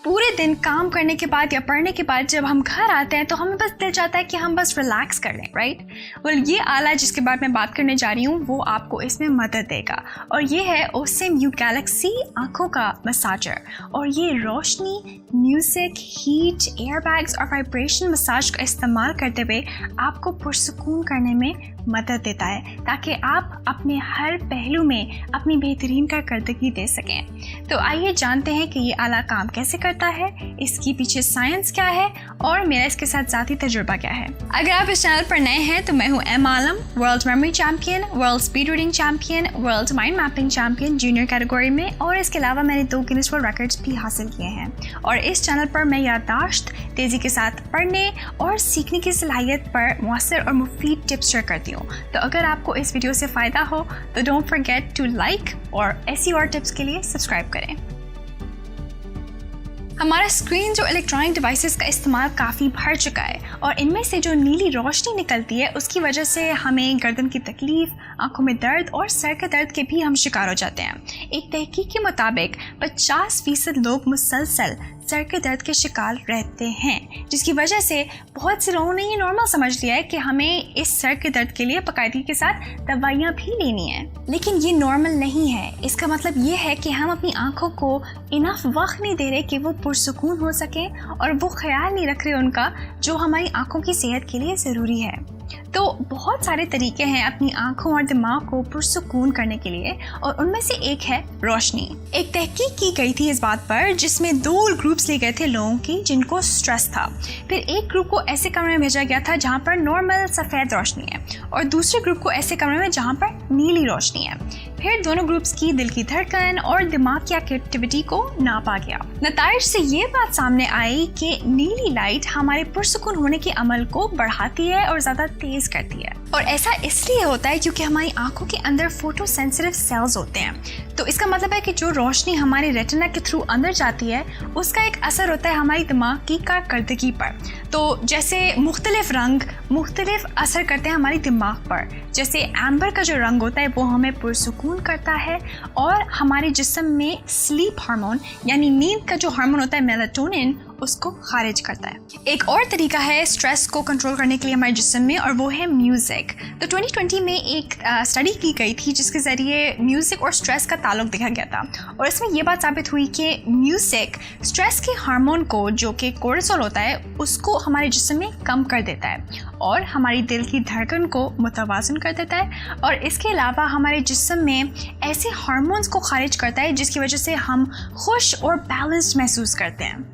पूरे दिन काम करने के बाद या पढ़ने के बाद जब हम घर आते हैं तो हमें बस दिल चाहता है कि हम बस रिलैक्स कर लें, राइट? वेल, ये आला जिसके बारे में बात करने जा रही हूँ वो आपको इसमें मदद देगा, और ये है ओसिम यू गैलेक्सी आँखों का मसाजर। और ये रोशनी, म्यूज़िक, हीट, एयर बैग्स और वाइब्रेशन मसाज का इस्तेमाल करते हुए आपको पुरसुकून करने में मदद देता है, ताकि आप अपने हर पहलू में अपनी बेहतरीन कारकर्दगी दे सकें। तो आइए जानते हैं कि ये आला काम कैसे करता है, इसकी पीछे साइंस क्या है और मेरा इसके साथ ज़ाती तजुर्बा क्या है। अगर आप इस चैनल पर नए हैं तो मैं हूँ M Alam, world memory champion, world speed reading champion, world mind mapping champion junior category में, और इसके अलावा मैंने 2 गिनीज वर्ल्ड रिकॉर्ड्स भी हासिल किए हैं। और इस चैनल पर मैं याददाश्त, तेज़ी के साथ पढ़ने और सीखने की सलाहियत पर मौसर और मुफीद टिप्स शेयर करती हूँ। तो अगर आपको इस वीडियो से फ़ायदा हो तो डोंट फॉरगेट टू लाइक और ऐसी और टिप्स के लिए सब्सक्राइब करें। हमारा स्क्रीन जो इलेक्ट्रॉनिक डिवाइसेस का इस्तेमाल काफ़ी बढ़ चुका है, और इनमें से जो नीली रोशनी निकलती है उसकी वजह से हमें गर्दन की तकलीफ, आंखों में दर्द और सर के दर्द के भी हम शिकार हो जाते हैं। एक तहकीक के मुताबिक 50% लोग मुसलसल सर के दर्द के शिकार रहते हैं, जिसकी वजह से बहुत से लोगों ने ये नॉर्मल समझ लिया है कि हमें इस सर के दर्द के लिए बाकायदगी के साथ दवाइयाँ भी लेनी है। लेकिन ये नॉर्मल नहीं है। इसका मतलब ये है कि हम अपनी आंखों को इनफ वक्त नहीं दे रहे कि वो पुरसुकून हो सकें, और वो ख्याल नहीं रख रहे उनका जो हमारी आंखों की सेहत के लिए ज़रूरी है। तो बहुत सारे तरीके हैं अपनी आंखों और दिमाग को पुरसुकून करने के लिए, और उनमें से एक है रोशनी। एक तहकीक की गई थी इस बात पर, जिसमें 2 ग्रुप्स लिए गए थे लोगों की जिनको स्ट्रेस था। फिर एक ग्रुप को ऐसे कमरे में भेजा गया था जहाँ पर नॉर्मल सफ़ेद रोशनी है, और दूसरे ग्रुप को ऐसे कमरे में जहाँ पर नीली रोशनी है। फिर दोनों ग्रुप्स की दिल की धड़कन और दिमाग की एक्टिविटी को नापा गया। नताइज से ये बात सामने आई कि नीली लाइट हमारे पुरसुकून होने के अमल को बढ़ाती है और ज़्यादा तेज करती है, और ऐसा इसलिए होता है क्योंकि हमारी आंखों के अंदर फोटो सेंसिटिव सेल्स होते हैं। तो इसका मतलब है कि जो रोशनी हमारी रेटिना के थ्रू अंदर जाती है उसका एक असर होता है हमारी दिमाग की कारकर्दगी पर। तो जैसे मुख्तलिफ रंग मुख्तलिफ असर करते हैं हमारी दिमाग पर। जैसे एम्बर का जो रंग होता है वो हमें पुरसुकून करता है और हमारे जिस्म में स्लीप हार्मोन यानी नींद का जो हार्मोन होता है मेलाटोनिन उसको खारिज करता है। एक और तरीका है स्ट्रेस को कंट्रोल करने के लिए हमारे जिस्म में, और वो है म्यूज़िक। तो 2020 में एक स्टडी की गई थी जिसके ज़रिए म्यूज़िक और स्ट्रेस का ताल्लुक देखा गया था, और इसमें ये बात साबित हुई कि म्यूज़िक स्ट्रेस के हार्मोन को जो कि कोर्टिसोल होता है उसको हमारे जिस्म में कम कर देता है और हमारी दिल की धड़कन को मुतवाज़न कर देता है, और इसके अलावा हमारे जिस्म में ऐसे हार्मोन्स को खारिज करता है जिसकी वजह से हम खुश और बैलेंस्ड महसूस करते हैं।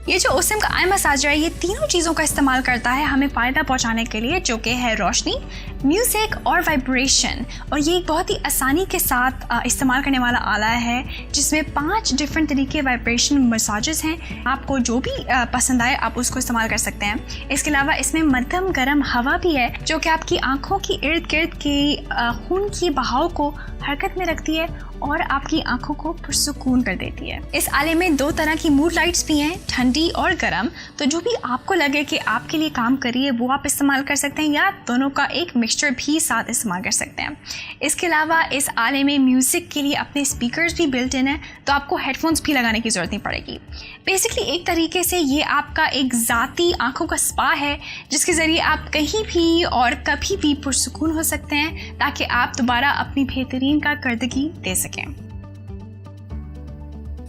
ये जो ओसिम का आई मसाजर है ये तीनों चीज़ों का इस्तेमाल करता है हमें फ़ायदा पहुंचाने के लिए, जो कि है रोशनी, म्यूज़िक और वाइब्रेशन। और ये एक बहुत ही आसानी के साथ इस्तेमाल करने वाला आला है जिसमें 5 डिफरेंट तरीके वाइब्रेशन मसाजेस हैं। आपको जो भी पसंद आए आप उसको इस्तेमाल कर सकते हैं। इसके अलावा इसमें मध्यम गर्म हवा भी है जो कि आपकी आँखों की इर्द गिर्द की खून की बहाव को हरकत में रखती है और आपकी आंखों को पुरसुकून कर देती है। इस आले में 2 तरह की मूड लाइट्स भी हैं, ठंडी और गर्म। तो जो भी आपको लगे कि आपके लिए काम करिए वो आप इस्तेमाल कर सकते हैं, या दोनों का एक मिक्सचर भी साथ इस्तेमाल कर सकते हैं। इसके अलावा इस आले में म्यूज़िक के लिए अपने स्पीकर्स भी बिल्ट इन है, तो आपको हेडफोन्स भी लगाने की ज़रूरत नहीं पड़ेगी। बेसिकली एक तरीके से ये आपका एक ज़ाती आँखों का स्पा है जिसके ज़रिए आप कहीं भी और कभी भी पुरसुकून हो सकते हैं, ताकि आप दोबारा अपनी बेहतरीन कारकर्दगी दे सकें।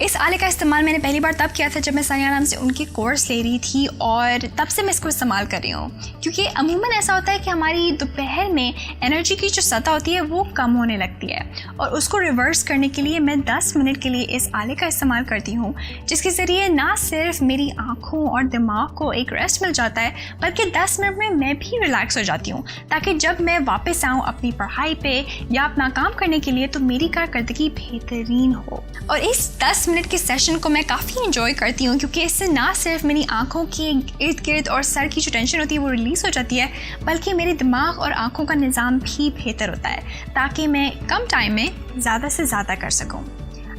इस आले का इस्तेमाल मैंने पहली बार तब किया था जब मैं सानिया नाम से उनके कोर्स ले रही थी, और तब से मैं इसको इस्तेमाल कर रही हूँ। क्योंकि अमूमन ऐसा होता है कि हमारी दोपहर में एनर्जी की जो सतह होती है वो कम होने लगती है, और उसको रिवर्स करने के लिए मैं 10 मिनट के लिए इस आले का इस्तेमाल करती हूँ, जिसके ज़रिए ना सिर्फ मेरी आँखों और दिमाग को एक रेस्ट मिल जाता है बल्कि 10 मिनट में मैं भी रिलैक्स हो जाती हूँ, ताकि जब मैं वापस आऊँ अपनी पढ़ाई पे या अपना काम करने के लिए तो मेरी कारकर्दगी बेहतरीन हो। और इस 10 मिनट के सेशन को मैं काफ़ी इंजॉय करती हूँ, क्योंकि इससे ना सिर्फ मेरी आंखों के इर्द गिर्द और सर की जो टेंशन होती है वो रिलीज़ हो जाती है, बल्कि मेरे दिमाग और आंखों का निज़ाम भी बेहतर होता है, ताकि मैं कम टाइम में ज़्यादा से ज़्यादा कर सकूँ।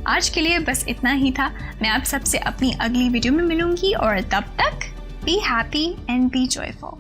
आज के लिए बस इतना ही था। मैं आप सबसे अपनी अगली वीडियो में मिलूँगी, और तब तक be happy and be joyful.